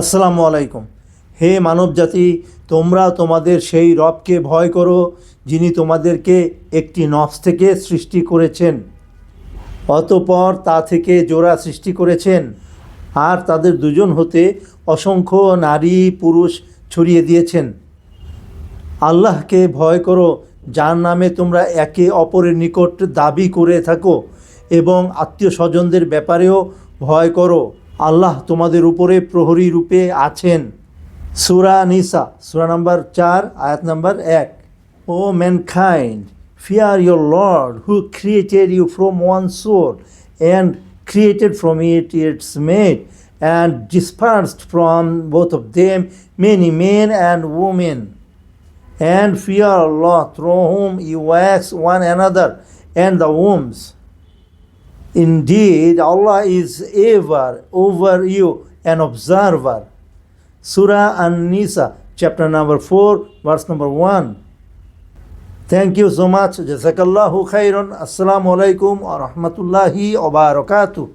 আসসালামু আলাইকুম। হে মানব জাতি, তোমরা তোমাদের সেই রবকে ভয় করো যিনি তোমাদেরকে একটি নফস থেকে সৃষ্টি করেছেন, অতঃপর তা থেকে জোড়া সৃষ্টি করেছেন, আর তাদের দুজন হতে অসংখ্য নারী পুরুষ ছড়িয়ে দিয়েছেন। আল্লাহকে ভয় করো, যার নামে তোমরা একে অপরের নিকট দাবি করে থাকো, এবং আত্মীয় স্বজনদের ব্যাপারেও ভয় করো। আল্লাহ তোমাদের উপরে প্রহরী রূপে আছেন। সূরা নিসা, সূরা নাম্বার 4, আয়াত number 1। O mankind, fear your Lord who created you from one soul and created from it its mate and dispersed from both of them many men and women. And fear Allah through whom you wax one another and the wombs. Indeed, Allah is ever over you an observer. Surah An-Nisa, chapter number 4, verse number 1. Thank you so much. Jazakallahu khairan. Assalamu alaikum wa rahmatullahi wa barakatuh.